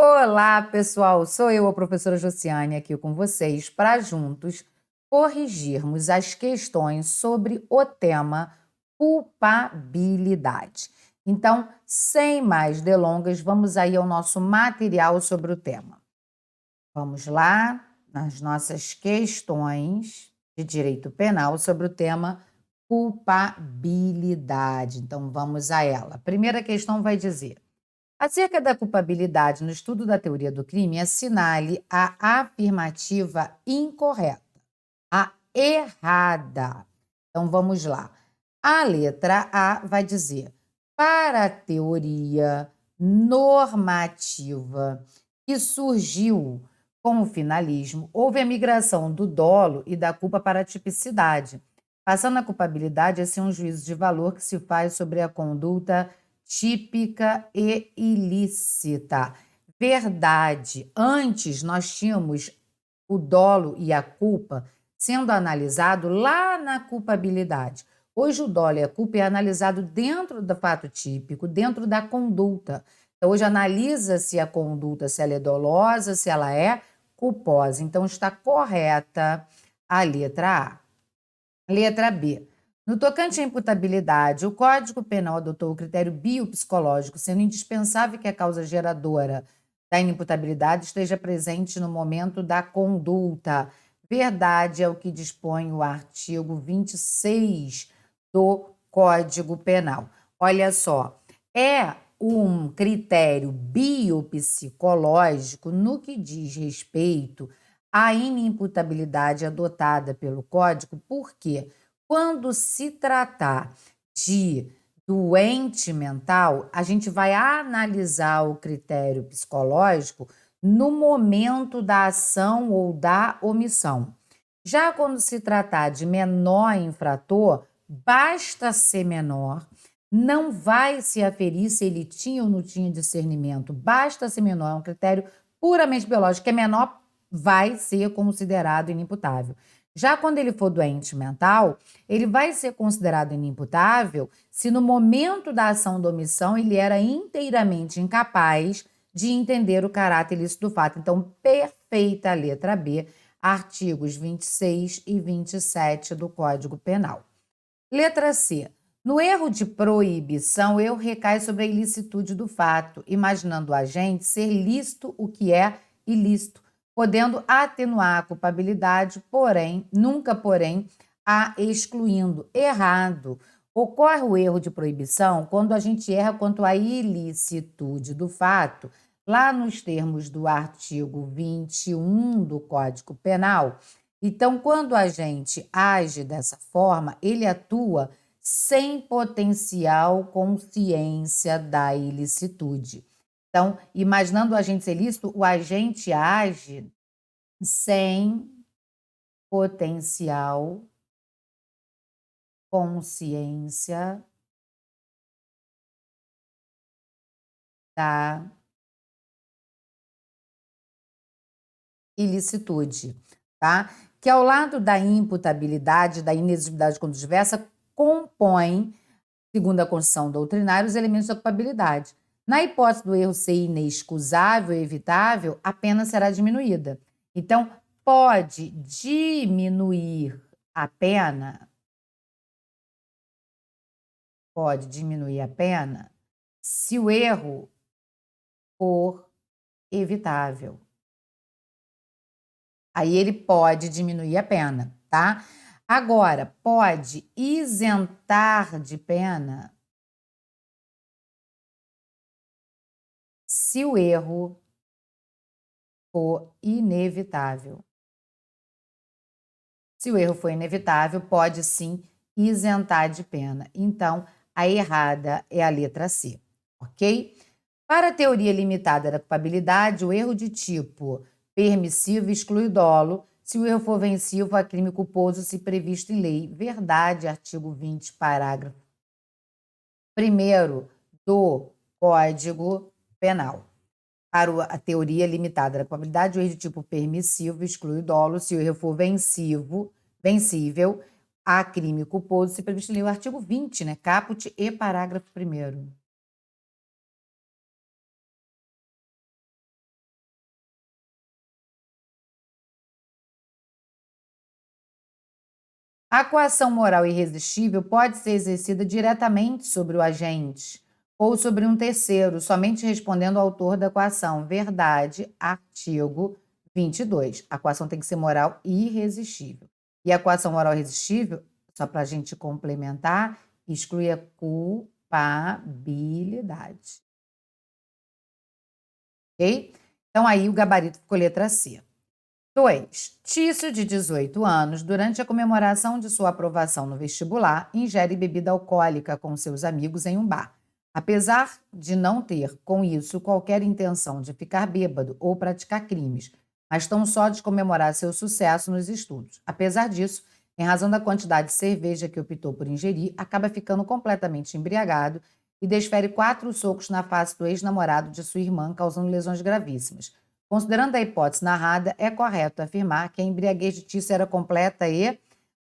Olá, pessoal! Sou eu, a professora Josiane, aqui com vocês para juntos corrigirmos as questões sobre o tema culpabilidade. Então, sem mais delongas, vamos aí ao nosso material sobre o tema. Vamos lá nas nossas questões de direito penal sobre o tema culpabilidade. Então, vamos a ela. A primeira questão vai dizer: acerca da culpabilidade no estudo da teoria do crime, assinale a afirmativa incorreta, a errada. Então vamos lá. A letra A vai dizer: para a teoria normativa que surgiu com o finalismo, houve a migração do dolo e da culpa para a tipicidade, passando a culpabilidade a ser um juízo de valor que se faz sobre a conduta típica e ilícita. Verdade. Antes nós tínhamos o dolo e a culpa sendo analisado lá na culpabilidade. Hoje o dolo e a culpa é analisado dentro do fato típico, dentro da conduta. Então, hoje analisa-se a conduta, se ela é dolosa, se ela é culposa. Então, está correta a letra A. Letra B. No tocante à imputabilidade, o Código Penal adotou o critério biopsicológico, sendo indispensável que a causa geradora da inimputabilidade esteja presente no momento da conduta. Verdade é o que dispõe o artigo 26 do Código Penal. Olha só, é um critério biopsicológico no que diz respeito à inimputabilidade adotada pelo Código, porque quando se tratar de doente mental, a gente vai analisar o critério psicológico no momento da ação ou da omissão. Já quando se tratar de menor infrator, basta ser menor, não vai se aferir se ele tinha ou não tinha discernimento, basta ser menor, é um critério puramente biológico, que é menor, vai ser considerado inimputável. Já quando ele for doente mental, ele vai ser considerado inimputável se no momento da ação da omissão ele era inteiramente incapaz de entender o caráter ilícito do fato. Então, perfeita a letra B, artigos 26 e 27 do Código Penal. Letra C. No erro de proibição, o erro recai sobre a ilicitude do fato, imaginando o agente ser lícito o que é ilícito, podendo atenuar a culpabilidade, porém, nunca porém, a excluindo. Errado. Ocorre o erro de proibição quando a gente erra quanto à ilicitude do fato, lá nos termos do artigo 21 do Código Penal. Então, quando a gente age dessa forma, ele atua sem potencial consciência da ilicitude. Então, imaginando o agente ser ilícito, o agente age sem potencial consciência da ilicitude, tá? Que ao lado da imputabilidade, da inexigibilidade quando diversa, compõe, segundo a Constituição doutrinária, os elementos da culpabilidade. Na hipótese do erro ser inexcusável e evitável, a pena será diminuída. Então, pode diminuir a pena, se o erro for evitável. Aí ele pode diminuir a pena, tá? Agora, pode isentar de pena se o erro for inevitável. Se o erro for inevitável, pode sim isentar de pena. Então, a errada é a letra C, ok? Para a teoria limitada da culpabilidade, o erro de tipo permissivo exclui o dolo se o erro for vencivo a crime culposo se previsto em lei. Verdade, artigo 20, parágrafo 1º do Código Penal. Para a teoria limitada da culpabilidade, o erro de tipo permissivo exclui o dolo se o erro for vencível a crime culposo se previsto em lei. O artigo 20, né? Caput e parágrafo 1º. A coação moral irresistível pode ser exercida diretamente sobre o agente ou sobre um terceiro, somente respondendo ao autor da coação. Verdade, artigo 22. A coação tem que ser moral irresistível. E a coação moral irresistível, só para a gente complementar, exclui a culpabilidade. Ok? Então, aí o gabarito ficou letra C. 2. Tício, de 18 anos, durante a comemoração de sua aprovação no vestibular, ingere bebida alcoólica com seus amigos em um bar. Apesar de não ter, com isso, qualquer intenção de ficar bêbado ou praticar crimes, mas tão só de comemorar seu sucesso nos estudos. Apesar disso, em razão da quantidade de cerveja que optou por ingerir, acaba ficando completamente embriagado e desfere 4 socos na face do ex-namorado de sua irmã, causando lesões gravíssimas. Considerando a hipótese narrada, é correto afirmar que a embriaguez de Tício era completa e,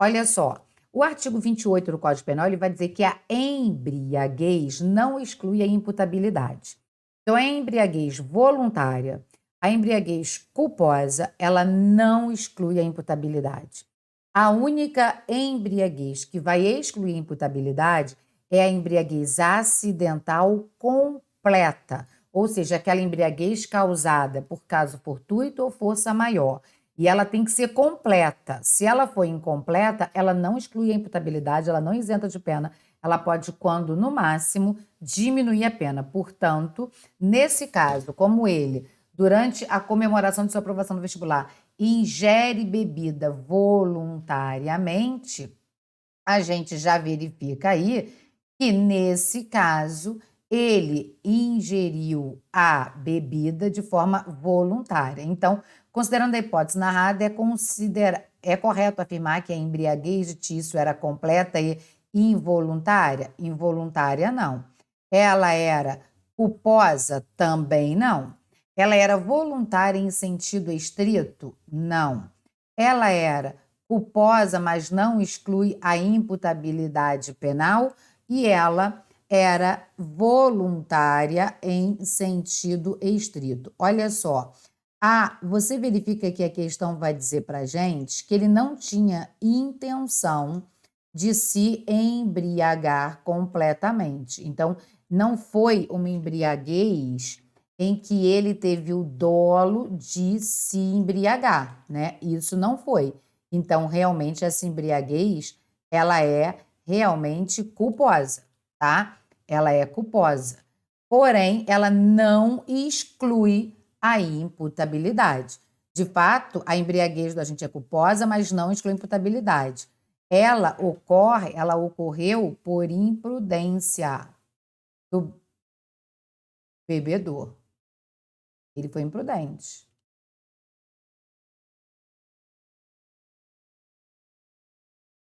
olha só, o artigo 28 do Código Penal ele vai dizer que a embriaguez não exclui a imputabilidade. Então, a embriaguez voluntária, a embriaguez culposa, ela não exclui a imputabilidade. A única embriaguez que vai excluir a imputabilidade é a embriaguez acidental completa, ou seja, aquela embriaguez causada por caso fortuito ou força maior. E ela tem que ser completa. Se ela for incompleta, ela não exclui a imputabilidade, ela não isenta de pena. Ela pode, quando no máximo, diminuir a pena. Portanto, nesse caso, como ele, durante a comemoração de sua aprovação no vestibular, ingere bebida voluntariamente, a gente já verifica aí que, nesse caso, ele ingeriu a bebida de forma voluntária. Então, considerando a hipótese narrada, é correto afirmar que a embriaguez de Tício era completa e involuntária? Involuntária, não. Ela era culposa? Também não. Ela era voluntária em sentido estrito? Não. Ela era culposa, mas não exclui a imputabilidade penal, e ela era voluntária em sentido estrito. Olha só, você verifica que a questão vai dizer para a gente que ele não tinha intenção de se embriagar completamente. Então, não foi uma embriaguez em que ele teve o dolo de se embriagar, né? Isso não foi. Então, realmente, essa embriaguez, ela é realmente culposa, tá? Ela é culposa. Porém, ela não exclui a imputabilidade. De fato, a embriaguez do agente é culposa, mas não exclui a imputabilidade. Ela ocorreu por imprudência do bebedor. Ele foi imprudente.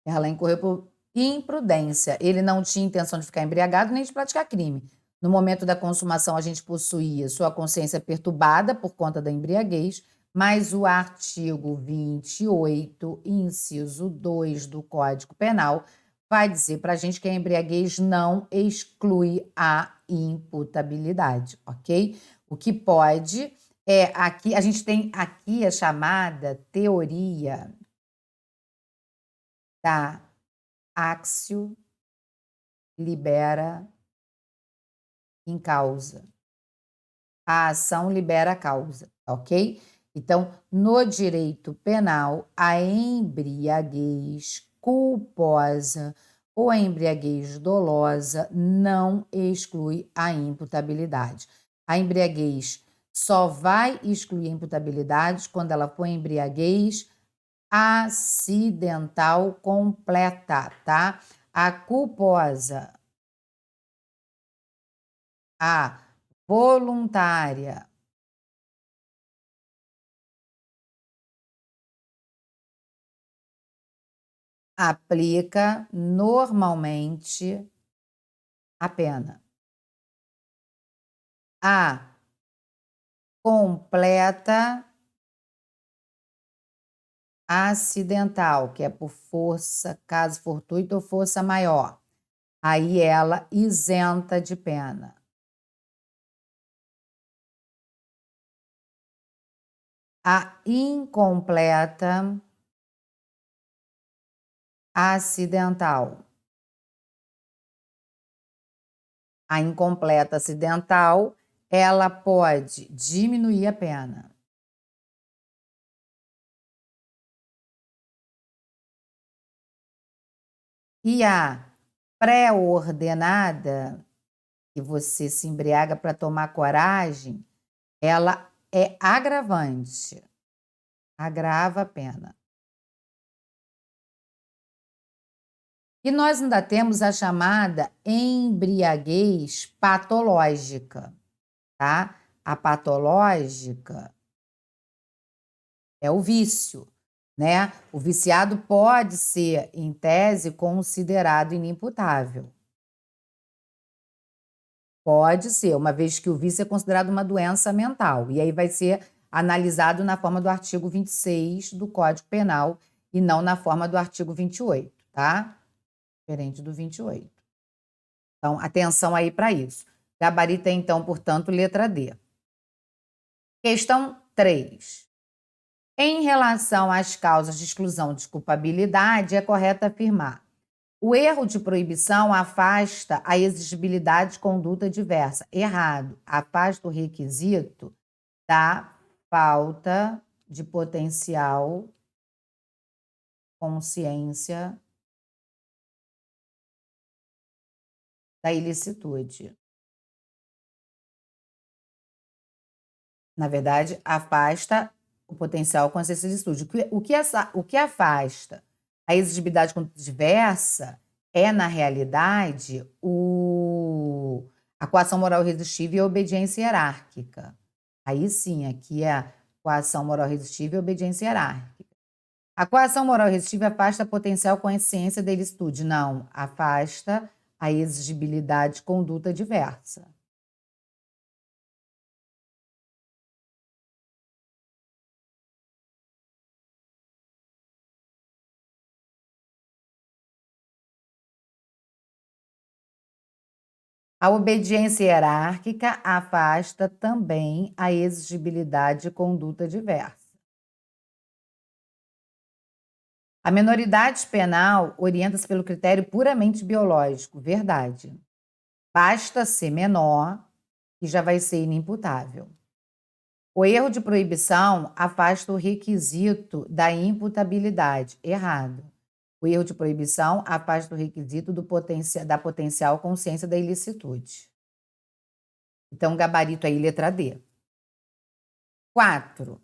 Ela incorreu por imprudência. Ele não tinha intenção de ficar embriagado nem de praticar crime. No momento da consumação, a gente possuía sua consciência perturbada por conta da embriaguez, mas o artigo 28, inciso 2 do Código Penal, vai dizer para a gente que a embriaguez não exclui a imputabilidade, ok? O que pode aqui, a gente tem aqui a chamada teoria da Axio libera em causa. A ação libera a causa, ok? Então, no direito penal, a embriaguez culposa ou a embriaguez dolosa não exclui a imputabilidade. A embriaguez só vai excluir a imputabilidade quando ela for embriaguez acidental completa, tá? A culposa, a voluntária, aplica normalmente a pena. A completa acidental, que é por força, caso fortuito ou força maior, aí ela isenta de pena. A incompleta acidental. A incompleta acidental, ela pode diminuir a pena. E a pré-ordenada, que você se embriaga para tomar coragem, ela é agravante, agrava a pena. E nós ainda temos a chamada embriaguez patológica, tá? A patológica é o vício, né? O viciado pode ser, em tese, considerado inimputável. Pode ser, uma vez que o vício é considerado uma doença mental. E aí vai ser analisado na forma do artigo 26 do Código Penal e não na forma do artigo 28, tá? Diferente do 28. Então, atenção aí para isso. Gabarito é, então, portanto, letra D. Questão 3. Em relação às causas de exclusão de culpabilidade, é correto afirmar: o erro de proibição afasta a exigibilidade de conduta diversa. Errado. Afasta o requisito da falta de potencial consciência da ilicitude. Na verdade, afasta o potencial consciência da ilicitude. O que afasta a exigibilidade de conduta diversa é, na realidade, a coação moral irresistível e a obediência hierárquica. Aí sim, aqui é a coação moral irresistível e a obediência hierárquica. A coação moral irresistível afasta a potencial consciência da ilicitude. Não, afasta a exigibilidade de conduta diversa. A obediência hierárquica afasta também a exigibilidade de conduta diversa. A menoridade penal orienta-se pelo critério puramente biológico, verdade. Basta ser menor e já vai ser inimputável. O erro de proibição afasta o requisito da imputabilidade, errado. O erro de proibição afasta o requisito da potencial consciência da ilicitude. Então, gabarito aí, letra D. 4.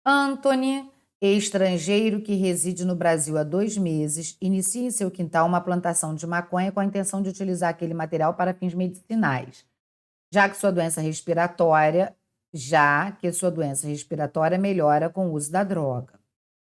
Anthony, estrangeiro que reside no Brasil há 2 meses, inicia em seu quintal uma plantação de maconha com a intenção de utilizar aquele material para fins medicinais, já que sua doença respiratória melhora com o uso da droga.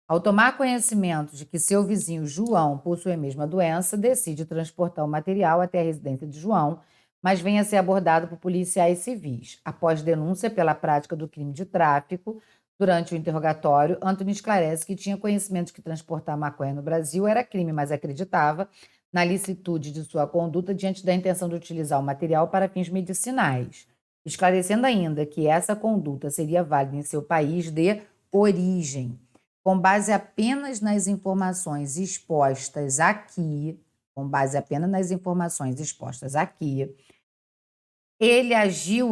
Ao tomar conhecimento de que seu vizinho João possui a mesma doença, decide transportar o material até a residência de João, mas vem a ser abordado por policiais civis. Após denúncia pela prática do crime de tráfico, durante o interrogatório, Anthony esclarece que tinha conhecimento de que transportar maconha no Brasil era crime, mas acreditava na licitude de sua conduta diante da intenção de utilizar o material para fins medicinais, esclarecendo ainda que essa conduta seria válida em seu país de origem. Com base apenas nas informações expostas aqui, ele agiu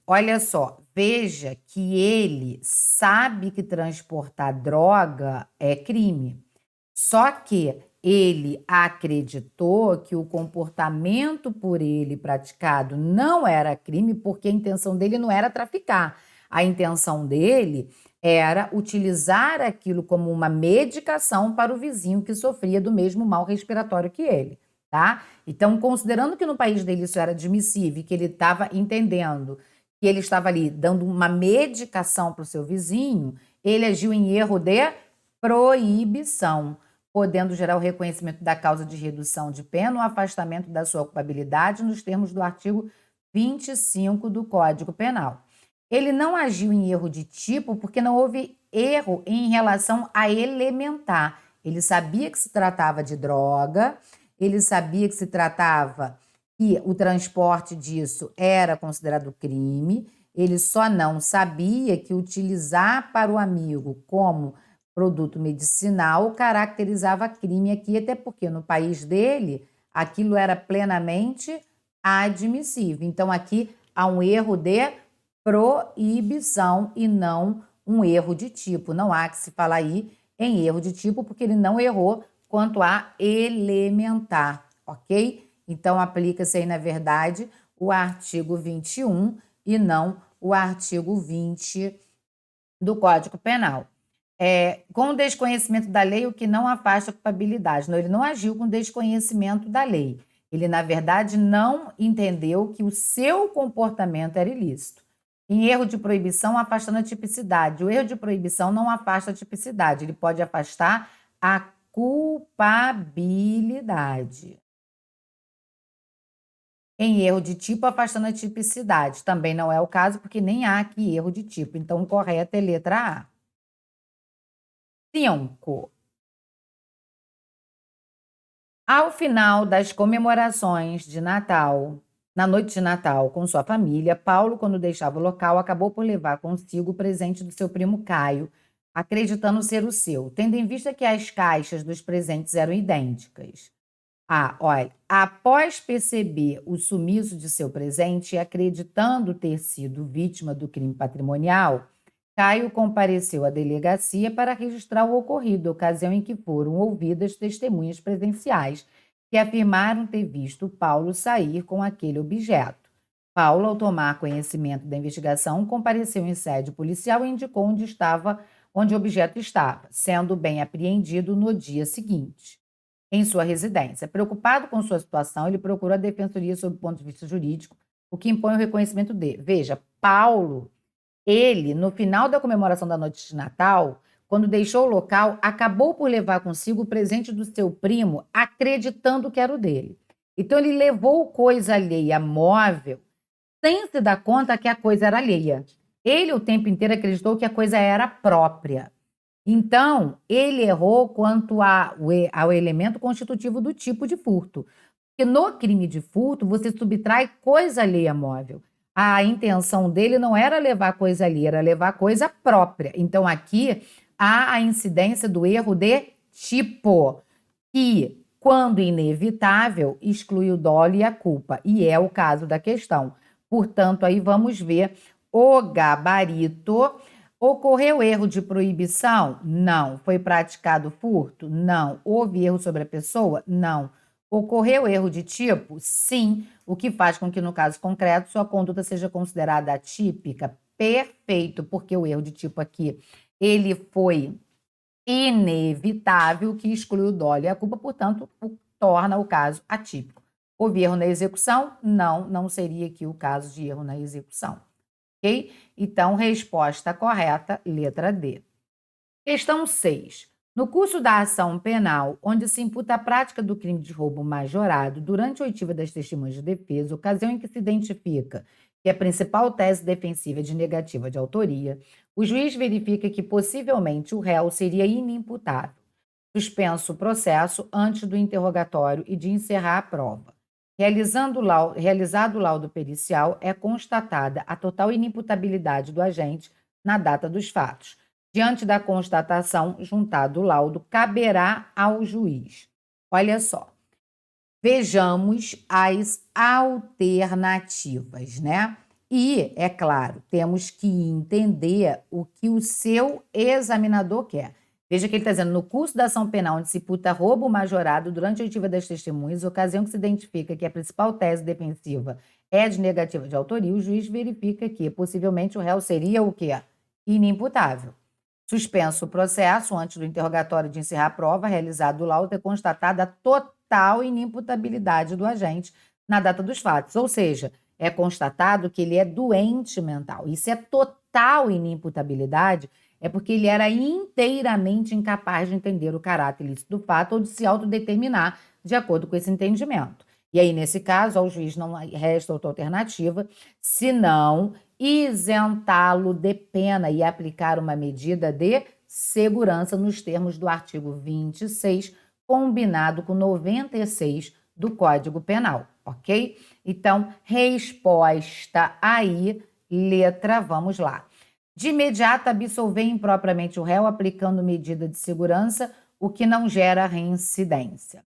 olha só, veja que ele sabe que transportar droga é crime, só que ele acreditou que o comportamento por ele praticado não era crime porque a intenção dele não era traficar. A intenção dele era utilizar aquilo como uma medicação para o vizinho que sofria do mesmo mal respiratório que ele, tá? Então, considerando que no país dele isso era admissível e que ele estava entendendo que ele estava ali dando uma medicação para o seu vizinho, ele agiu em erro de proibição, podendo gerar o reconhecimento da causa de redução de pena ou afastamento da sua culpabilidade nos termos do artigo 25 do Código Penal. Ele não agiu em erro de tipo porque não houve erro em relação a elementar. Ele sabia que se tratava de droga, ele sabia que que o transporte disso era considerado crime, ele só não sabia que utilizar para o amigo como produto medicinal caracterizava crime aqui, até porque no país dele aquilo era plenamente admissível. Então, aqui há um erro de proibição e não um erro de tipo. Não há que se falar aí em erro de tipo, porque ele não errou quanto a elementar, ok? Então, aplica-se aí, na verdade, o artigo 21 e não o artigo 20 do Código Penal. Com o desconhecimento da lei, o que não afasta a culpabilidade. Não, ele não agiu com desconhecimento da lei. Ele, na verdade, não entendeu que o seu comportamento era ilícito. Em erro de proibição, afastando a tipicidade. O erro de proibição não afasta a tipicidade, ele pode afastar a culpabilidade. Em erro de tipo, afastando a tipicidade. Também não é o caso, porque nem há aqui erro de tipo. Então, o correto é letra A. 5. Ao final das comemorações de Natal, na noite de Natal, com sua família, Paulo, quando deixava o local, acabou por levar consigo o presente do seu primo Caio, acreditando ser o seu, tendo em vista que as caixas dos presentes eram idênticas. Olha, após perceber o sumiço de seu presente e acreditando ter sido vítima do crime patrimonial, Caio compareceu à delegacia para registrar o ocorrido, ocasião em que foram ouvidas testemunhas presenciais que afirmaram ter visto Paulo sair com aquele objeto. Paulo, ao tomar conhecimento da investigação, compareceu em sede policial e indicou onde o objeto estava, sendo bem apreendido no dia seguinte, em sua residência. Preocupado com sua situação, ele procurou a defensoria sob o ponto de vista jurídico, o que impõe o reconhecimento dele. Veja, Paulo, ele, no final da comemoração da noite de Natal, quando deixou o local, acabou por levar consigo o presente do seu primo, acreditando que era o dele. Então, ele levou coisa alheia móvel, sem se dar conta que a coisa era alheia. Ele, o tempo inteiro, acreditou que a coisa era própria. Então, ele errou quanto ao elemento constitutivo do tipo de furto. Porque no crime de furto, você subtrai coisa alheia móvel. A intenção dele não era levar coisa alheia, era levar coisa própria. Então, aqui há a incidência do erro de tipo, que, quando inevitável, exclui o dolo e a culpa. E é o caso da questão. Portanto, aí vamos ver o gabarito. Ocorreu erro de proibição? Não. Foi praticado furto? Não. Houve erro sobre a pessoa? Não. Ocorreu erro de tipo? Sim, o que faz com que, no caso concreto, sua conduta seja considerada atípica. Perfeito, porque o erro de tipo aqui, ele foi inevitável, que exclui o dolo e a culpa, portanto, torna o caso atípico. Houve erro na execução? Não, não seria aqui o caso de erro na execução. Ok? Então, resposta correta, letra D. Questão 6. No curso da ação penal, onde se imputa a prática do crime de roubo majorado durante a oitiva das testemunhas de defesa, ocasião em que se identifica que a principal tese defensiva é de negativa de autoria, o juiz verifica que possivelmente o réu seria inimputável. Suspenso o processo antes do interrogatório e de encerrar a prova. Realizado o laudo pericial, é constatada a total inimputabilidade do agente na data dos fatos. Diante da constatação, juntado o laudo, caberá ao juiz. Olha só, vejamos as alternativas, né? E, é claro, temos que entender o que o seu examinador quer. Veja que ele está dizendo, no curso da ação penal onde se imputa roubo majorado durante a oitiva das testemunhas, ocasião que se identifica que a principal tese defensiva é de negativa de autoria, o juiz verifica que, possivelmente, o réu seria o quê? Inimputável. Suspenso o processo, antes do interrogatório de encerrar a prova, realizado o laudo, é constatada a total inimputabilidade do agente na data dos fatos. Ou seja, é constatado que ele é doente mental. E se é total inimputabilidade, é porque ele era inteiramente incapaz de entender o caráter ilícito do fato ou de se autodeterminar de acordo com esse entendimento. E aí, nesse caso, ao juiz não resta outra alternativa, senão isentá-lo de pena e aplicar uma medida de segurança nos termos do artigo 26, combinado com 96 do Código Penal, ok? Então, resposta aí, letra, vamos lá. De imediato, absolver impropriamente o réu aplicando medida de segurança, o que não gera reincidência.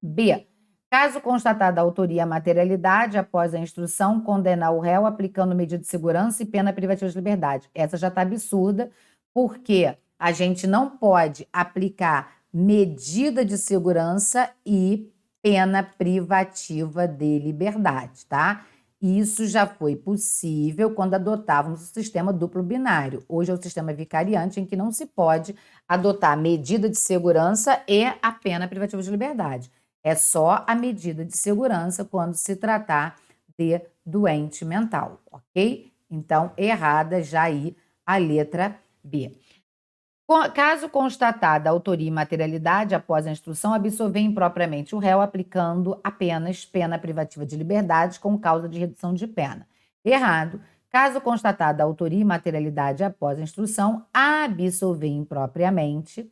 B. Caso constatada a autoria e a materialidade, após a instrução, condenar o réu aplicando medida de segurança e pena privativa de liberdade. Essa já está absurda, porque a gente não pode aplicar medida de segurança e pena privativa de liberdade, tá? Isso já foi possível quando adotávamos o sistema duplo binário. Hoje é o sistema vicariante, em que não se pode adotar medida de segurança e a pena privativa de liberdade. É só a medida de segurança quando se tratar de doente mental, ok? Então, errada já aí a letra B. Caso constatada a autoria e materialidade após a instrução, absolver impropriamente o réu aplicando apenas pena privativa de liberdade com causa de redução de pena. Errado. Caso constatada a autoria e materialidade após a instrução, absolver impropriamente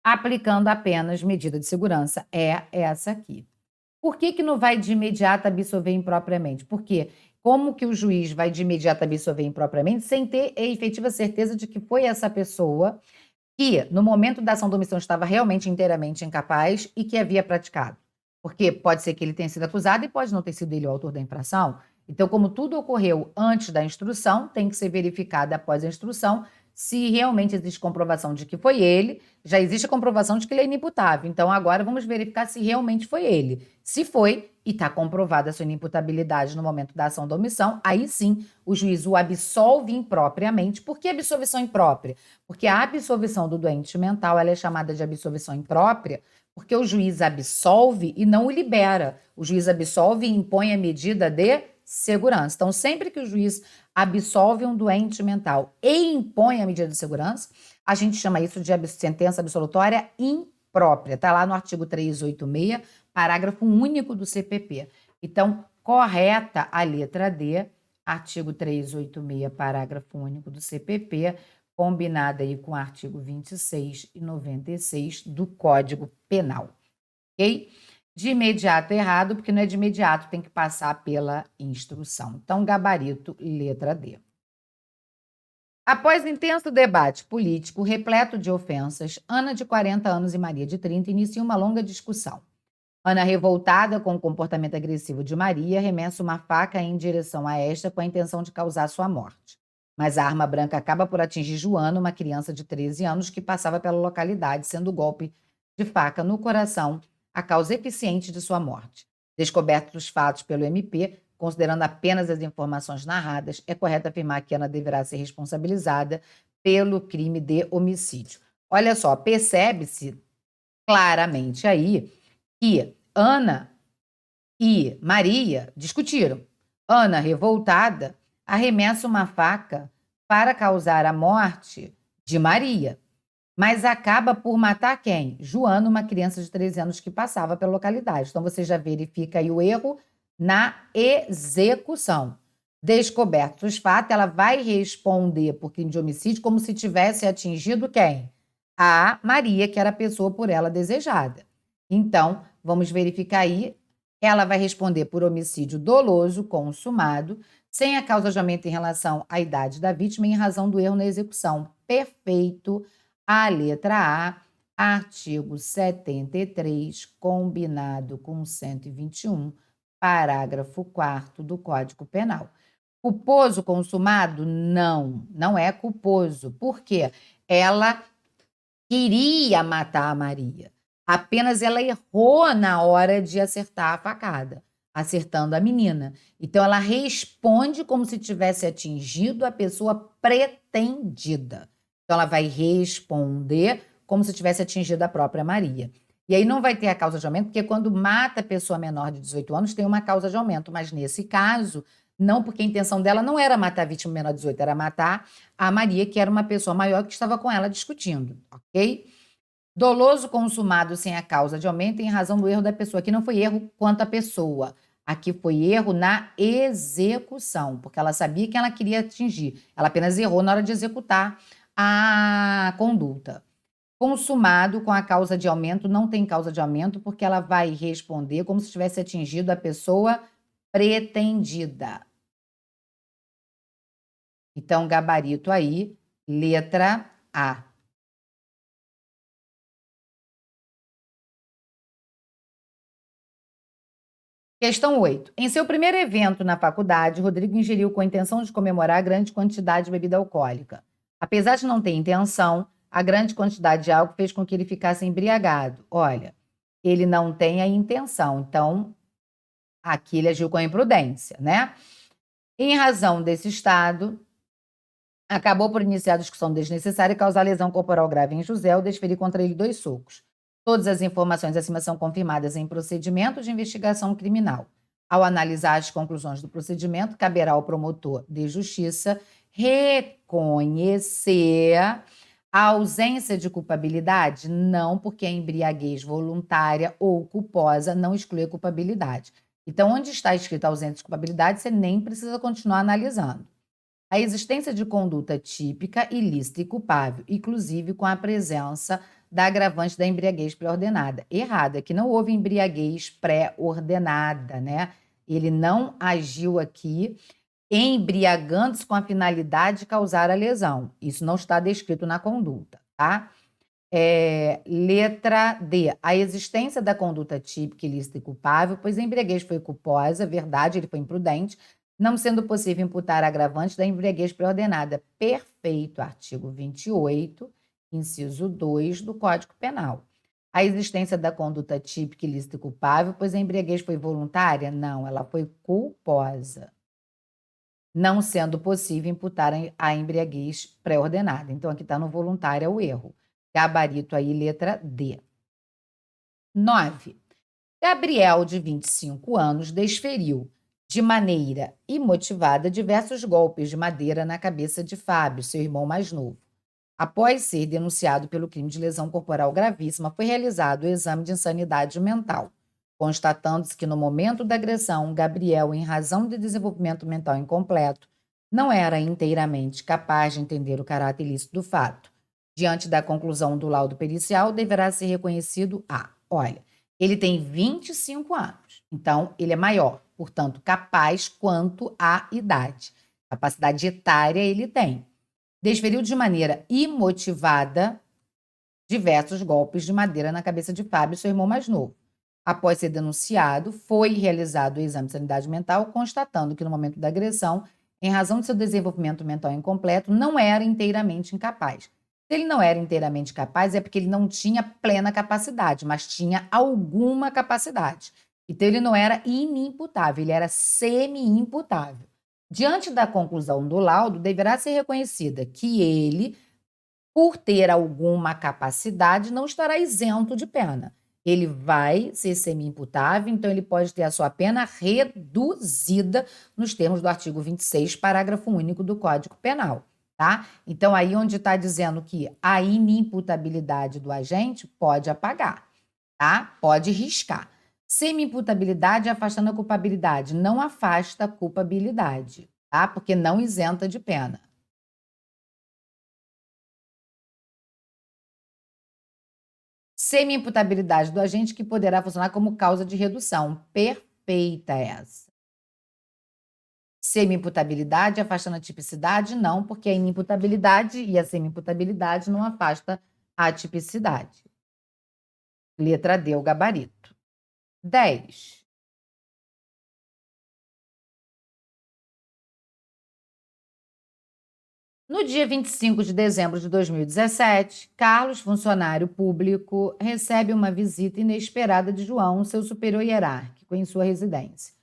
aplicando apenas medida de segurança. É essa aqui. Por que não vai de imediato absolver impropriamente? Porque como que o juiz vai de imediato absolver impropriamente sem ter a efetiva certeza de que foi essa pessoa que, no momento da ação da omissão, estava realmente inteiramente incapaz e que havia praticado? Porque pode ser que ele tenha sido acusado e pode não ter sido ele o autor da infração. Então, como tudo ocorreu antes da instrução, tem que ser verificado após a instrução se realmente existe comprovação de que foi ele, já existe a comprovação de que ele é inimputável. Então, agora vamos verificar se realmente foi ele. Se foi, e está comprovada a sua inimputabilidade no momento da ação da omissão, aí sim o juiz o absolve impropriamente. Por que absolvição imprópria? Porque a absolvição do doente mental ela é chamada de absolvição imprópria porque o juiz absolve e não o libera. O juiz absolve e impõe a medida de segurança. Então, sempre que o juiz absolve um doente mental e impõe a medida de segurança, a gente chama isso de sentença absolutória imprópria. Está lá no artigo 386, parágrafo único do CPP. Então, correta a letra D, artigo 386, parágrafo único do CPP, combinada aí com o artigo 26 e 96 do Código Penal, ok? De imediato errado, porque não é de imediato, tem que passar pela instrução. Então, gabarito, letra D. Após intenso debate político repleto de ofensas, Ana, de 40 anos, e Maria, de 30, iniciam uma longa discussão. Ana, revoltada com o comportamento agressivo de Maria, arremessa uma faca em direção a esta com a intenção de causar sua morte. Mas a arma branca acaba por atingir Joana, uma criança de 13 anos que passava pela localidade, sendo o golpe de faca no coração a causa eficiente de sua morte. Descobertos os fatos pelo MP, considerando apenas as informações narradas, é correto afirmar que Ana deverá ser responsabilizada pelo crime de homicídio. Olha só, percebe-se claramente aí que Ana e Maria discutiram. Ana, revoltada, arremessa uma faca para causar a morte de Maria, mas acaba por matar quem? Joana, uma criança de 13 anos que passava pela localidade. Então, você já verifica aí o erro na execução. Descobertos os fatos, ela vai responder por crime de homicídio como se tivesse atingido quem? A Maria, que era a pessoa por ela desejada. Então, vamos verificar aí. Ela vai responder por homicídio doloso consumado, sem a causa de aumento em relação à idade da vítima, em razão do erro na execução. Perfeito. A letra A, artigo 73, combinado com 121, parágrafo 4º do Código Penal. Culposo consumado? Não, não é culposo. Por quê? Ela queria matar a Maria. Apenas ela errou na hora de acertar a facada, acertando a menina. Então, ela responde como se tivesse atingido a pessoa pretendida. Então, ela vai responder como se tivesse atingido a própria Maria. E aí não vai ter a causa de aumento, porque quando mata a pessoa menor de 18 anos, tem uma causa de aumento. Mas nesse caso, não, porque a intenção dela não era matar a vítima menor de 18, era matar a Maria, que era uma pessoa maior que estava com ela discutindo, ok? Doloso consumado sem a causa de aumento em razão do erro da pessoa. Aqui não foi erro quanto à pessoa. Aqui foi erro na execução, porque ela sabia que ela queria atingir. Ela apenas errou na hora de executar a conduta. Consumado com a causa de aumento, não tem causa de aumento, porque ela vai responder como se tivesse atingido a pessoa pretendida. Então, gabarito aí, letra A. Questão 8. Em seu primeiro evento na faculdade, Rodrigo ingeriu com a intenção de comemorar grande quantidade de bebida alcoólica. Apesar de não ter intenção, a grande quantidade de álcool fez com que ele ficasse embriagado. Olha, ele não tem a intenção, então aqui ele agiu com a imprudência, né? Em razão desse estado, acabou por iniciar a discussão desnecessária e causar lesão corporal grave em José ao desferir contra ele 2 socos. Todas as informações acima são confirmadas em procedimento de investigação criminal. Ao analisar as conclusões do procedimento, caberá ao promotor de justiça reconhecer a ausência de culpabilidade? Não, porque a embriaguez voluntária ou culposa não exclui a culpabilidade. Então, onde está escrito ausência de culpabilidade, você nem precisa continuar analisando. A existência de conduta típica, ilícita e culpável, inclusive com a presença da agravante da embriaguez pré-ordenada. Errado, é que não houve embriaguez pré-ordenada, né? Ele não agiu aqui embriagando-se com a finalidade de causar a lesão. Isso não está descrito na conduta, tá? Letra D. A existência da conduta típica, ilícita e culpável, pois a embriaguez foi culposa, verdade, ele foi imprudente, não sendo possível imputar agravante da embriaguez pré-ordenada. Perfeito, artigo 28, inciso 2 do Código Penal. A existência da conduta típica, ilícita e culpável, pois a embriaguez foi voluntária? Não, ela foi culposa, não sendo possível imputar a embriaguez pré-ordenada. Então, aqui está no voluntário, é o erro. Gabarito aí, letra D. 9. Gabriel, de 25 anos, desferiu, de maneira imotivada, diversos golpes de madeira na cabeça de Fábio, seu irmão mais novo. Após ser denunciado pelo crime de lesão corporal gravíssima, foi realizado o exame de insanidade mental, constatando-se que no momento da agressão, Gabriel, em razão de desenvolvimento mental incompleto, não era inteiramente capaz de entender o caráter ilícito do fato. Diante da conclusão do laudo pericial, deverá ser reconhecido olha, ele tem 25 anos, então ele é maior, portanto, capaz quanto à idade. Capacidade etária ele tem. Desferiu de maneira imotivada diversos golpes de madeira na cabeça de Fábio, seu irmão mais novo. Após ser denunciado, foi realizado o exame de sanidade mental, constatando que no momento da agressão, em razão de seu desenvolvimento mental incompleto, não era inteiramente incapaz. Se ele não era inteiramente capaz, é porque ele não tinha plena capacidade, mas tinha alguma capacidade. Então, ele não era inimputável, ele era semi-imputável. Diante da conclusão do laudo, deverá ser reconhecida que ele, por ter alguma capacidade, não estará isento de pena. Ele vai ser semi-imputável, então ele pode ter a sua pena reduzida nos termos do artigo 26, parágrafo único do Código Penal, tá? Então, aí onde está dizendo que a inimputabilidade do agente pode apagar, tá? Pode riscar. Semi-imputabilidade afastando a culpabilidade, não afasta a culpabilidade, tá? Porque não isenta de pena. Semi-imputabilidade do agente que poderá funcionar como causa de redução. Perfeita essa. Semi-imputabilidade afastando a tipicidade? Não, porque a inimputabilidade e a semi-imputabilidade não afasta a tipicidade. Letra D, o gabarito. 10. No dia 25 de dezembro de 2017, Carlos, funcionário público, recebe uma visita inesperada de João, seu superior hierárquico, em sua residência.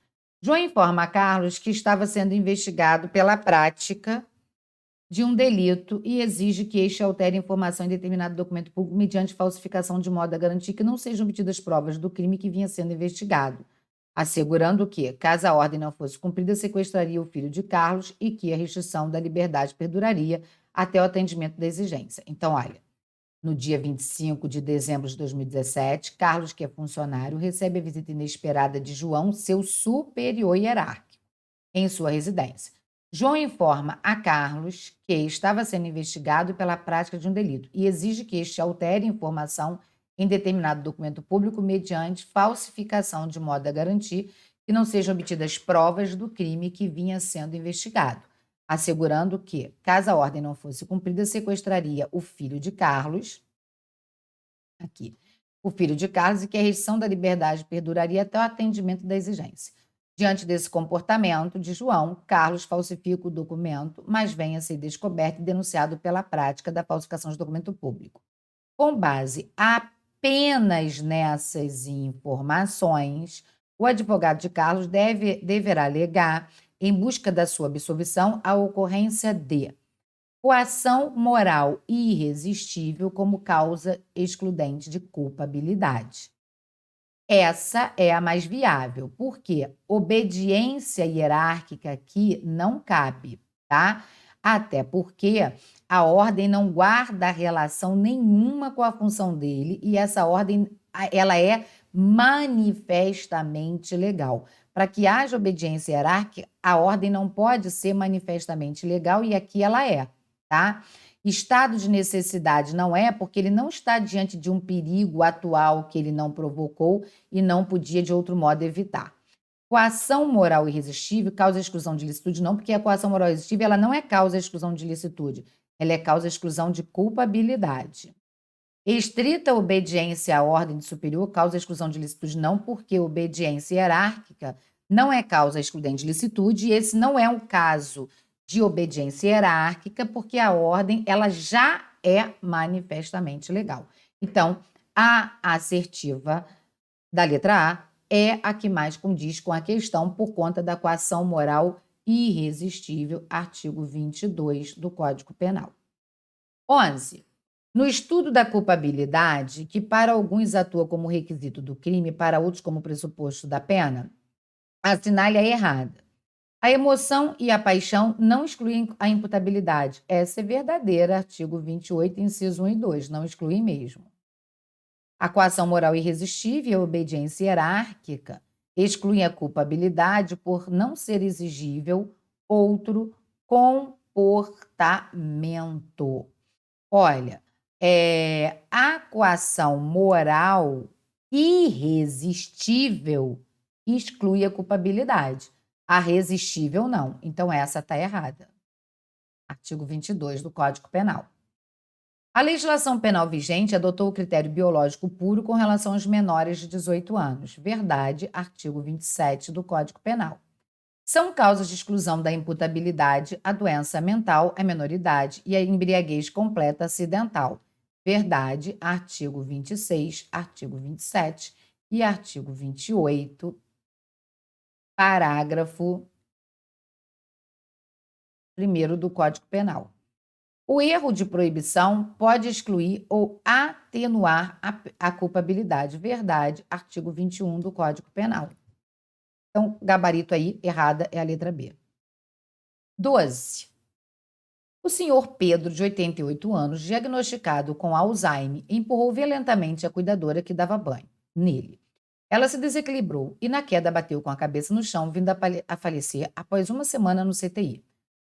João informa a Carlos que estava sendo investigado pela prática de um delito e exige que este altere informação em determinado documento público mediante falsificação de modo a garantir que não sejam obtidas provas do crime que vinha sendo investigado, assegurando que, caso a ordem não fosse cumprida, sequestraria o filho de Carlos e que a restrição da liberdade perduraria até o atendimento da exigência. Então, olha, no dia 25 de dezembro de 2017, Carlos, que é funcionário, recebe a visita inesperada de João, seu superior hierárquico, em sua residência. João informa a Carlos que estava sendo investigado pela prática de um delito e exige que este altere informação em determinado documento público mediante falsificação de modo a garantir que não sejam obtidas provas do crime que vinha sendo investigado, assegurando que, caso a ordem não fosse cumprida, sequestraria o filho de Carlos, aqui, o filho de Carlos, e que a restrição da liberdade perduraria até o atendimento da exigência. Diante desse comportamento de João, Carlos falsifica o documento, mas vem a ser descoberto e denunciado pela prática da falsificação de documento público. Com base apenas nessas informações, o advogado de Carlos deverá alegar, em busca da sua absolvição, a ocorrência de coação moral irresistível como causa excludente de culpabilidade. Essa é a mais viável, porque obediência hierárquica aqui não cabe, tá? Até porque a ordem não guarda relação nenhuma com a função dele e essa ordem ela é manifestamente legal. Para que haja obediência hierárquica, a ordem não pode ser manifestamente legal e aqui ela é, tá? Estado de necessidade não é porque ele não está diante de um perigo atual que ele não provocou e não podia de outro modo evitar. Coação moral irresistível causa exclusão de licitude não, porque a coação moral irresistível ela não é causa exclusão de licitude, ela é causa exclusão de culpabilidade. Estrita obediência à ordem superior causa exclusão de licitude não, porque obediência hierárquica não é causa excludente de licitude e esse não é um caso de obediência hierárquica, porque a ordem ela já é manifestamente legal. Então, a assertiva da letra A é a que mais condiz com a questão por conta da coação moral irresistível, artigo 22 do Código Penal. 11. No estudo da culpabilidade, que para alguns atua como requisito do crime, para outros como pressuposto da pena, assinale a errada. A emoção e a paixão não excluem a imputabilidade. Essa é verdadeira, artigo 28, inciso 1 e 2, não excluem mesmo. A coação moral irresistível e a obediência hierárquica excluem a culpabilidade por não ser exigível outro comportamento. Olha, a coação moral irresistível exclui a culpabilidade. A resistível não. Então, essa está errada. Artigo 22 do Código Penal. A legislação penal vigente adotou o critério biológico puro com relação aos menores de 18 anos. Verdade, artigo 27 do Código Penal. São causas de exclusão da imputabilidade a doença mental, a menoridade e a embriaguez completa acidental. Verdade, artigo 26, artigo 27 e artigo 28, parágrafo 1º do Código Penal. O erro de proibição pode excluir ou atenuar a culpabilidade. Verdade, artigo 21 do Código Penal. Então, gabarito aí, errada é a letra B. 12. O senhor Pedro, de 88 anos, diagnosticado com Alzheimer, empurrou violentamente a cuidadora que dava banho nele. Ela se desequilibrou e, na queda, bateu com a cabeça no chão, vindo a falecer após uma semana no CTI.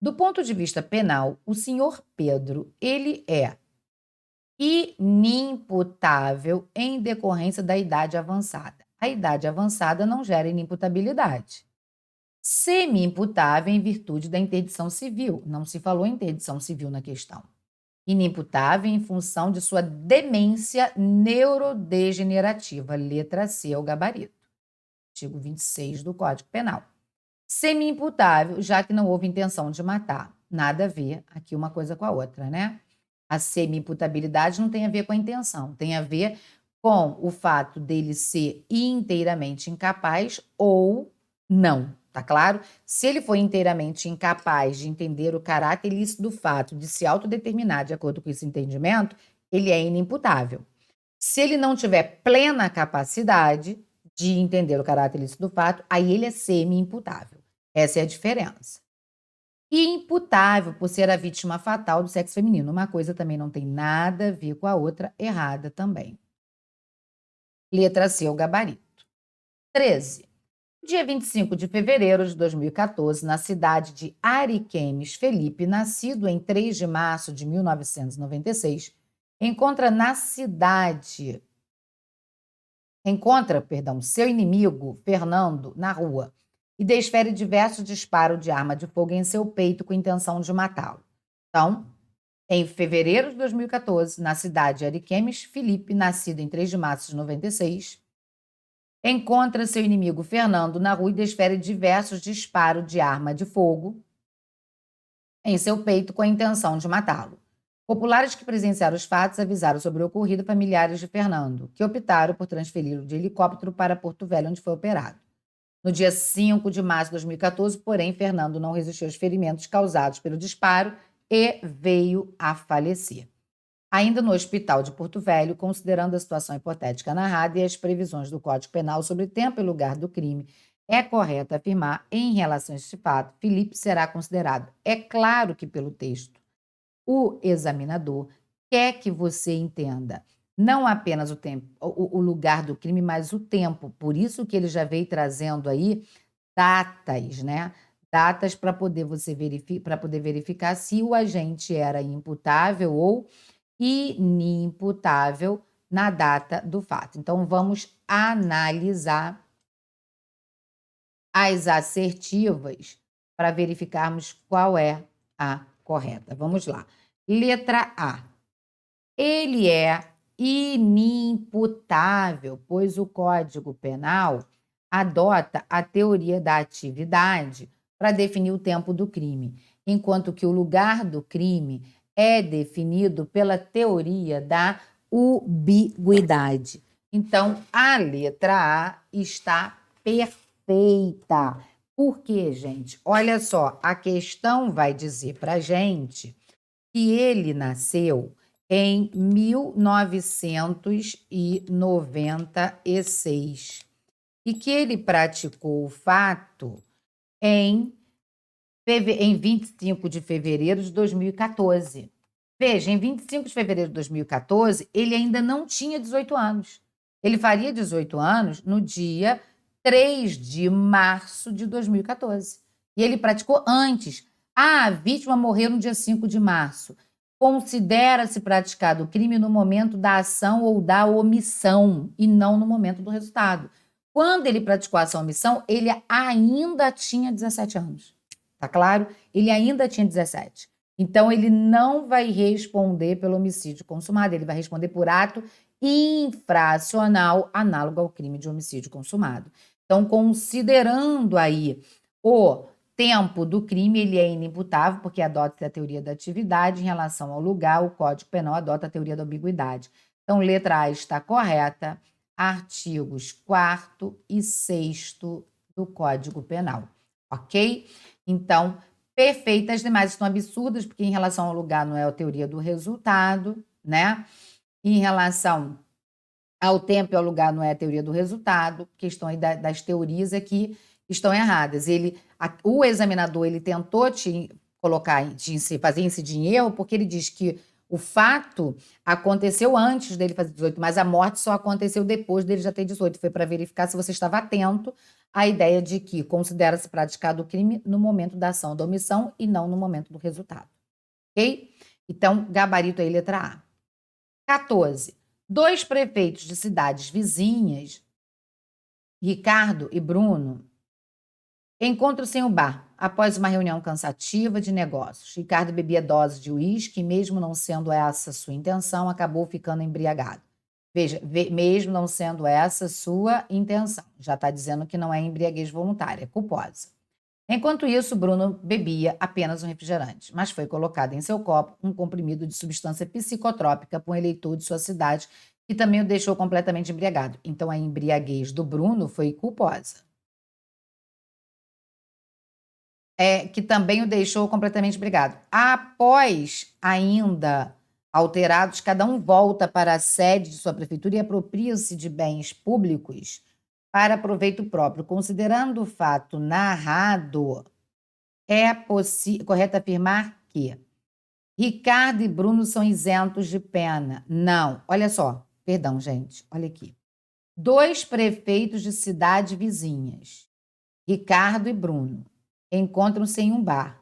Do ponto de vista penal, o senhor Pedro, ele é inimputável em decorrência da idade avançada. A idade avançada não gera inimputabilidade. Semi-imputável em virtude da interdição civil. Não se falou em interdição civil na questão. Inimputável em função de sua demência neurodegenerativa. Letra C é o gabarito. Artigo 26 do Código Penal. Semi-imputável, já que não houve intenção de matar. Nada a ver aqui uma coisa com a outra, né? A semi-imputabilidade não tem a ver com a intenção, tem a ver com o fato dele ser inteiramente incapaz ou não, tá claro? Se ele for inteiramente incapaz de entender o caráter ilícito do fato, de se autodeterminar de acordo com esse entendimento, ele é inimputável. Se ele não tiver plena capacidade de entender o caráter ilícito do fato, aí ele é semi-imputável. Essa é a diferença. E imputável por ser a vítima fatal do sexo feminino. Uma coisa também não tem nada a ver com a outra, errada também. Letra C, o gabarito. 13. Dia 25 de fevereiro de 2014, na cidade de Ariquemes, Felipe, nascido em 3 de março de 1996, encontra seu inimigo, Fernando, na rua. e desfere diversos disparos de arma de fogo em seu peito com intenção de matá-lo. Então, em fevereiro de 2014, na cidade de Ariquemes, Felipe, nascido em 3 de março de 96, encontra seu inimigo Fernando na rua e desfere diversos disparos de arma de fogo em seu peito com a intenção de matá-lo. Populares que presenciaram os fatos avisaram sobre o ocorrido a familiares de Fernando, que optaram por transferi-lo de helicóptero para Porto Velho, onde foi operado. No dia 5 de março de 2014, porém, Fernando não resistiu aos ferimentos causados pelo disparo e veio a falecer. Ainda no hospital de Porto Velho, considerando a situação hipotética narrada e as previsões do Código Penal sobre tempo e lugar do crime, é correto afirmar, em relação a este fato, Felipe será considerado. É claro que pelo texto, o examinador quer que você entenda não apenas o tempo, o lugar do crime, mas o tempo. Por isso que ele já veio trazendo aí datas, né? Datas para poder poder verificar se o agente era imputável ou inimputável na data do fato. Então, vamos analisar as assertivas para verificarmos qual é a correta. Vamos lá. Letra A. Ele é inimputável, pois o Código Penal adota a teoria da atividade para definir o tempo do crime, enquanto que o lugar do crime é definido pela teoria da ubiguidade. Então, a letra A está perfeita. Por quê, gente? Olha só, a questão vai dizer para a gente que ele nasceu em 1996 e que ele praticou o fato em 25 de fevereiro de 2014. Veja, em 25 de fevereiro de 2014, ele ainda não tinha 18 anos. Ele faria 18 anos no dia 3 de março de 2014. E ele praticou antes. A vítima morreu no dia 5 de março. Considera-se praticado o crime no momento da ação ou da omissão e não no momento do resultado. Quando ele praticou a ação ou omissão, ele ainda tinha 17 anos. Tá claro? Ele ainda tinha 17. Então, ele não vai responder pelo homicídio consumado, ele vai responder por ato infracional análogo ao crime de homicídio consumado. Então, considerando aí o tempo do crime, ele é inimputável, porque adota a teoria da atividade. Em relação ao lugar, o Código Penal adota a teoria da ambiguidade. Então, letra A está correta, artigos 4º e 6º do Código Penal, ok? Então, perfeitas, as demais estão absurdas, porque em relação ao lugar não é a teoria do resultado, né? Em relação ao tempo e ao lugar não é a teoria do resultado, questão aí das teorias aqui estão erradas. O examinador, ele tentou te fazer incidir em erro, porque ele diz que o fato aconteceu antes dele fazer 18, mas a morte só aconteceu depois dele já ter 18. Foi para verificar se você estava atento à ideia de que considera-se praticado o crime no momento da ação ou da omissão e não no momento do resultado. Ok? Então, gabarito aí, letra A. 14. 2 prefeitos de cidades vizinhas, Ricardo e Bruno, encontram-se em um bar após uma reunião cansativa de negócios. Ricardo bebia doses de uísque e, mesmo não sendo essa sua intenção, acabou ficando embriagado. Veja, mesmo não sendo essa sua intenção. Já está dizendo que não é embriaguez voluntária, é culposa. Enquanto isso, Bruno bebia apenas um refrigerante, mas foi colocado em seu copo um comprimido de substância psicotrópica por um eleitor de sua cidade, que também o deixou completamente embriagado. Então, a embriaguez do Bruno foi culposa. Que também o deixou completamente embriagado. Após ainda alterados, cada um volta para a sede de sua prefeitura e apropria-se de bens públicos para proveito próprio. Considerando o fato narrado, é correto afirmar que Ricardo e Bruno são isentos de pena. Não, olha só, perdão, gente, olha aqui. 2 prefeitos de cidades vizinhas, Ricardo e Bruno, encontram-se em um bar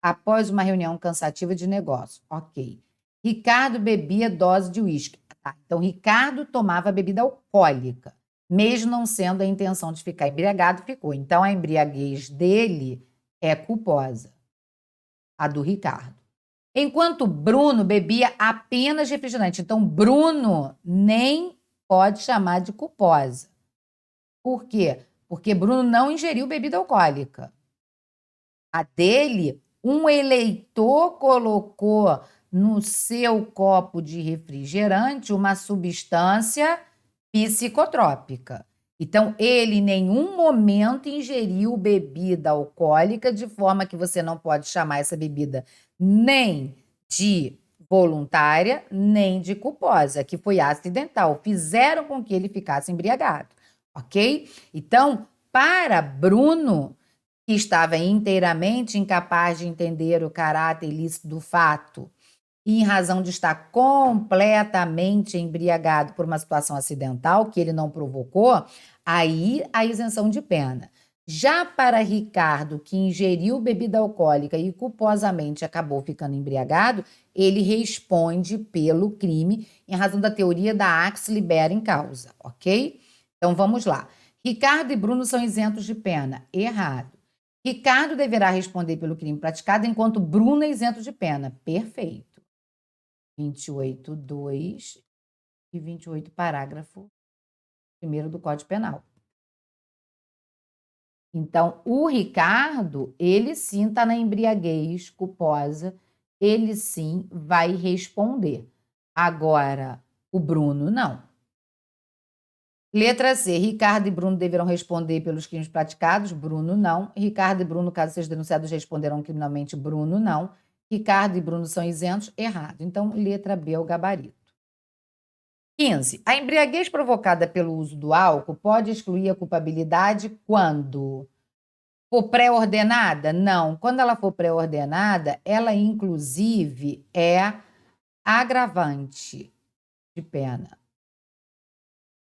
após uma reunião cansativa de negócio. Ok. Ricardo bebia dose de uísque. Tá. Então, Ricardo tomava bebida alcoólica. mesmo não sendo a intenção de ficar embriagado, ficou. Então, a embriaguez dele é culposa, a do Ricardo. Enquanto Bruno bebia apenas refrigerante. Então, Bruno nem pode chamar de culposa. Por quê? Porque Bruno não ingeriu bebida alcoólica. A dele, um eleitor colocou no seu copo de refrigerante uma substância psicotrópica. Então, ele em nenhum momento ingeriu bebida alcoólica, de forma que você não pode chamar essa bebida nem de voluntária, nem de culposa, que foi acidental. Fizeram com que ele ficasse embriagado, ok? Então, para Bruno, que estava inteiramente incapaz de entender o caráter ilícito do fato, e em razão de estar completamente embriagado por uma situação acidental que ele não provocou, aí a isenção de pena. Já para Ricardo, que ingeriu bebida alcoólica e culposamente acabou ficando embriagado, ele responde pelo crime em razão da teoria da ax libera em causa, ok? Então vamos lá. Ricardo e Bruno são isentos de pena. Errado. Ricardo deverá responder pelo crime praticado, enquanto Bruno é isento de pena. Perfeito. 28.2 e 28, parágrafo 1º do Código Penal. Então, o Ricardo, ele sim está na embriaguez culposa, ele sim vai responder. Agora, o Bruno não. Letra C. Ricardo e Bruno deverão responder pelos crimes praticados. Bruno não. Ricardo e Bruno, caso sejam denunciados, responderão criminalmente. Bruno não. Ricardo e Bruno são isentos. Errado. Então, letra B é o gabarito. 15. A embriaguez provocada pelo uso do álcool pode excluir a culpabilidade quando for pré-ordenada? Não. Quando ela for pré-ordenada, ela inclusive é agravante de pena.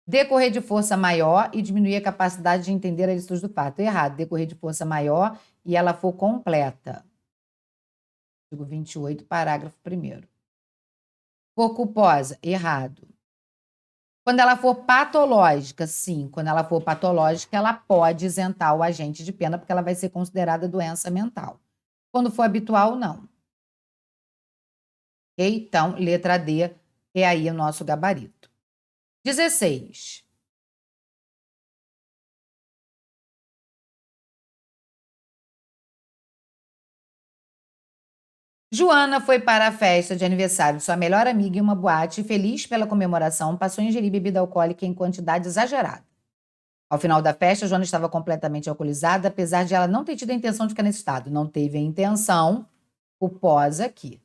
Decorrer de força maior e diminuir a capacidade de entender a licitude do fato. Errado. Decorrer de força maior e ela for completa. Artigo 28, parágrafo 1º. For culposa. Errado. Quando ela for patológica, sim. Quando ela for patológica, ela pode isentar o agente de pena, porque ela vai ser considerada doença mental. Quando for habitual, não. Ok? Então, letra D é aí o nosso gabarito. 16. Joana foi para a festa de aniversário de sua melhor amiga em uma boate e, feliz pela comemoração, passou a ingerir bebida alcoólica em quantidade exagerada. Ao final da festa, Joana estava completamente alcoolizada, apesar de ela não ter tido a intenção de ficar nesse estado. Não teve a intenção, culposa aqui.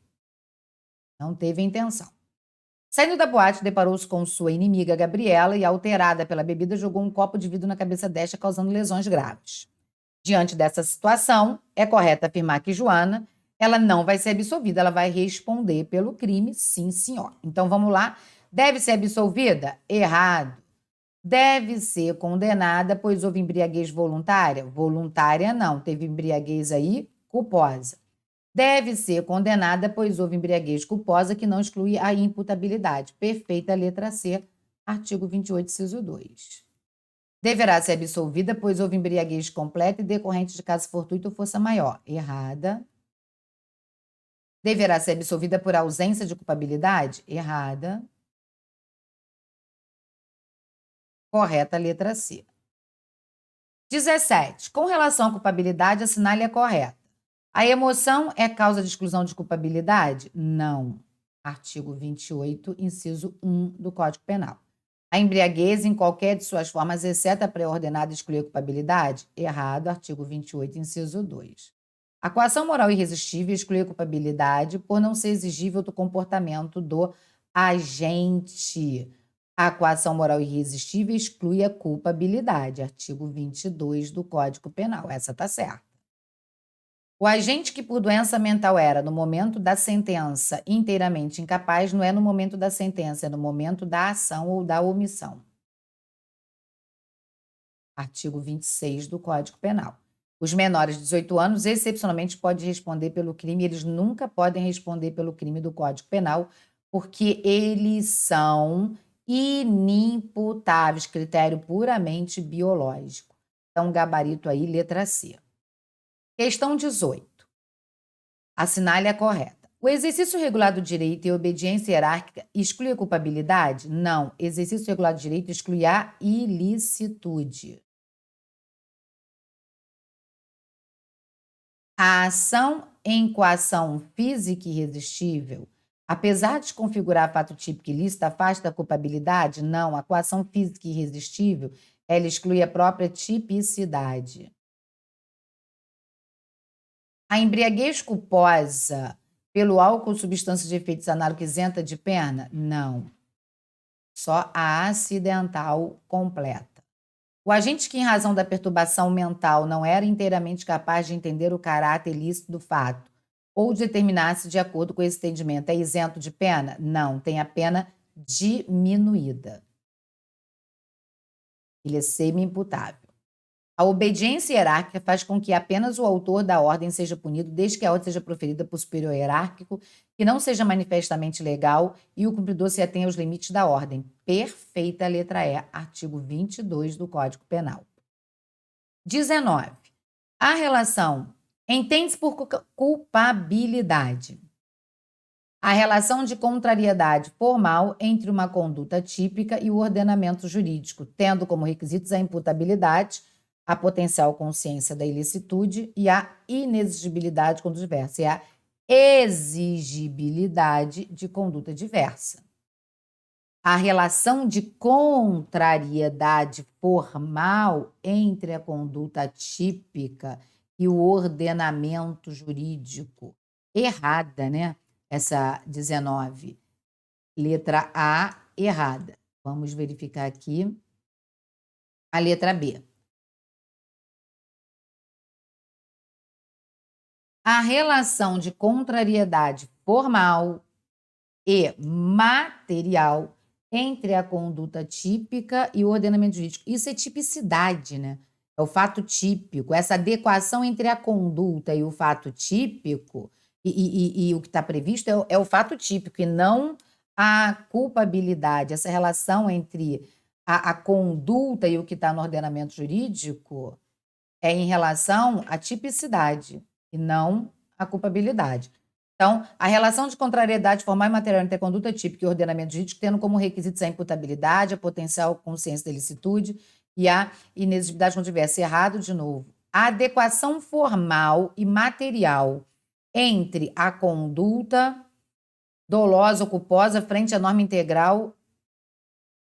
Não teve a intenção. Saindo da boate, deparou-se com sua inimiga Gabriela e, alterada pela bebida, jogou um copo de vidro na cabeça desta, causando lesões graves. Diante dessa situação, é correto afirmar que Joana, ela não vai ser absolvida, ela vai responder pelo crime, sim, senhor. Então, vamos lá. Deve ser absolvida? Errado. Deve ser condenada, pois houve embriaguez voluntária? Voluntária não, teve embriaguez aí culposa. Deve ser condenada, pois houve embriaguez culposa que não exclui a imputabilidade. Perfeita, letra C, artigo 28, inciso 2. Deverá ser absolvida, pois houve embriaguez completa e decorrente de caso fortuito ou força maior. Errada. Deverá ser absolvida por ausência de culpabilidade? Errada. Correta, letra C. 17. Com relação à culpabilidade, assinale a correta. A emoção é causa de exclusão de culpabilidade? Não. Artigo 28, inciso 1 do Código Penal. A embriaguez, em qualquer de suas formas, exceto a pré-ordenada, exclui a culpabilidade? Errado. Artigo 28, inciso 2. A coação moral irresistível exclui a culpabilidade por não ser exigível do comportamento do agente. A coação moral irresistível exclui a culpabilidade. Artigo 22 do Código Penal. Essa está certa. O agente que por doença mental era, no momento da sentença, inteiramente incapaz, não é no momento da sentença, é no momento da ação ou da omissão. Artigo 26 do Código Penal. Os menores de 18 anos, excepcionalmente, podem responder pelo crime, eles nunca podem responder pelo crime do Código Penal, porque eles são inimputáveis, critério puramente biológico. Então, gabarito aí, letra C. Questão 18. Assinale a correta. O exercício regular do direito e a obediência hierárquica exclui a culpabilidade? Não. Exercício regular do direito exclui a ilicitude. A ação em coação física irresistível, apesar de configurar fato típico ilícito, afasta a culpabilidade? Não. A coação física irresistível, ela exclui a própria tipicidade. A embriaguez culposa pelo álcool ou substância de efeitos análogos isenta de pena? Não. Só a acidental completa. O agente que, em razão da perturbação mental, não era inteiramente capaz de entender o caráter ilícito do fato ou de determinar-se de acordo com esse entendimento, é isento de pena? Não, tem a pena diminuída. Ele é semi-imputável. A obediência hierárquica faz com que apenas o autor da ordem seja punido, desde que a ordem seja proferida por superior hierárquico, que não seja manifestamente legal e o cumpridor se atenha aos limites da ordem. Perfeita letra E, artigo 22 do Código Penal. 19. A relação entende-se por culpabilidade. A relação de contrariedade formal entre uma conduta típica e o ordenamento jurídico, tendo como requisitos a imputabilidade, a potencial consciência da ilicitude e a inexigibilidade de conduta diversa, e a exigibilidade de conduta diversa. A relação de contrariedade formal entre a conduta típica e o ordenamento jurídico. Errada, né? Essa 19. Letra A, errada. Vamos verificar aqui a letra B. A relação de contrariedade formal e material entre a conduta típica e o ordenamento jurídico. Isso é tipicidade, né? É o fato típico. Essa adequação entre a conduta e o fato típico e o que está previsto é o fato típico e não a culpabilidade. Essa relação entre a conduta e o que está no ordenamento jurídico é em relação à tipicidade e não à culpabilidade. Então, a relação de contrariedade formal e material entre a conduta típica e o ordenamento jurídico, tendo como requisitos a imputabilidade, a potencial consciência da ilicitude e a inexigibilidade quando tivesse errado de novo. A adequação formal e material entre a conduta dolosa ou culposa frente à norma integral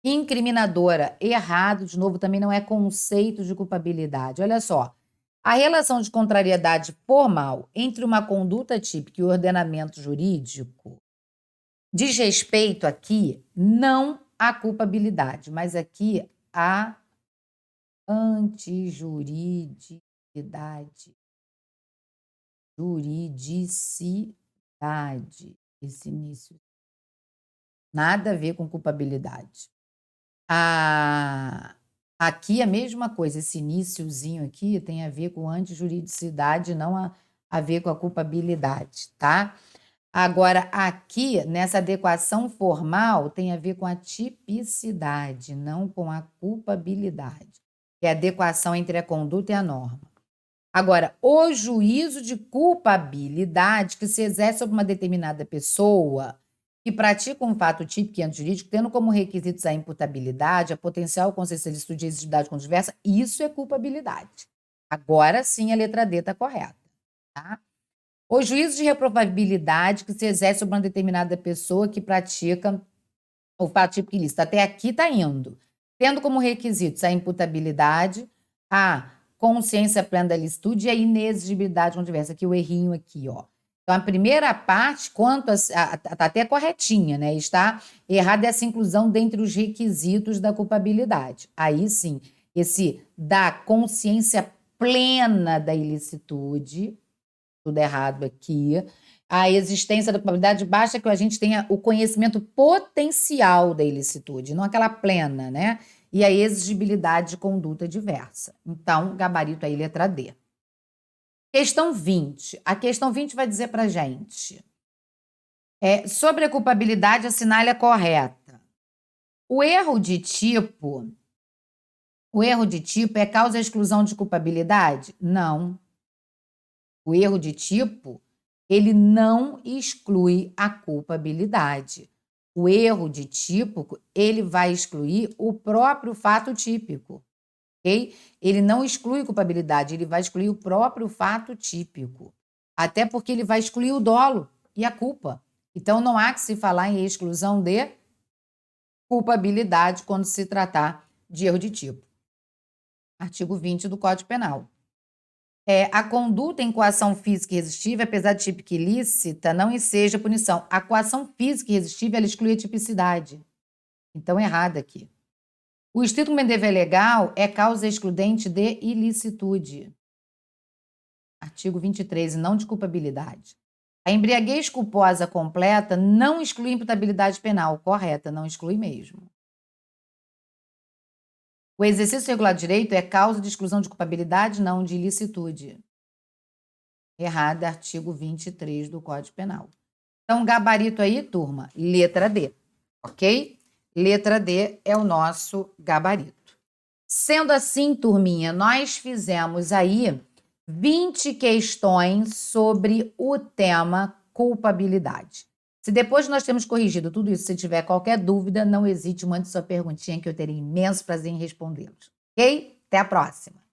incriminadora. Errado, de novo, também não é conceito de culpabilidade. Olha só. A relação de contrariedade formal entre uma conduta típica e o ordenamento jurídico diz respeito aqui não à culpabilidade, mas aqui à antijuridicidade. Juridicidade. Esse início. Nada a ver com culpabilidade. Aqui a mesma coisa, esse iniciozinho aqui tem a ver com antijuridicidade, não a ver com a culpabilidade, tá? Agora, aqui, nessa adequação formal, tem a ver com a tipicidade, não com a culpabilidade, que é a adequação entre a conduta e a norma. Agora, o juízo de culpabilidade que se exerce sobre uma determinada pessoa que pratica um fato típico e antijurídico, tendo como requisitos a imputabilidade, a potencial consciência de ilicitude e exigibilidade controversa, isso é culpabilidade. Agora sim a letra D está correta. Tá? O juízo de reprovabilidade que se exerce sobre uma determinada pessoa que pratica o fato típico e ilícito. Até aqui está indo. Tendo como requisitos a imputabilidade, a consciência plena da ilicitude e a inexigibilidade controversa. Aqui o errinho aqui, ó. Então, a primeira parte, quanto está até corretinha, né? Está errada essa inclusão dentre os requisitos da culpabilidade. Aí sim, esse da consciência plena da ilicitude, tudo errado aqui. A existência da culpabilidade basta que a gente tenha o conhecimento potencial da ilicitude, não aquela plena, né? E a exigibilidade de conduta diversa. Então, gabarito aí, letra D. Questão 20. A questão 20 vai dizer para a gente. Sobre a culpabilidade, assinale a correta. O erro de tipo é causa de exclusão de culpabilidade? Não. O erro de tipo, ele não exclui a culpabilidade. O erro de tipo, ele vai excluir o próprio fato típico, ok? Ele não exclui culpabilidade, ele vai excluir o próprio fato típico. Até porque ele vai excluir o dolo e a culpa. Então, não há que se falar em exclusão de culpabilidade quando se tratar de erro de tipo. Artigo 20 do Código Penal. A conduta em coação física irresistível, apesar de típica ilícita, não enseja punição. A coação física irresistível, ela exclui a tipicidade. Então, errado aqui. O estrito como dever legal é causa excludente de ilicitude. Artigo 23, e não de culpabilidade. A embriaguez culposa completa não exclui imputabilidade penal. Correta, não exclui mesmo. O exercício regular de direito é causa de exclusão de culpabilidade, não de ilicitude. Errado, artigo 23 do Código Penal. Então, gabarito aí, turma, letra D, ok? Letra D é o nosso gabarito. Sendo assim, turminha, nós fizemos aí 20 questões sobre o tema culpabilidade. Se depois nós temos corrigido tudo isso, se tiver qualquer dúvida, não hesite, mande sua perguntinha que eu terei imenso prazer em respondê-los, ok? Até a próxima!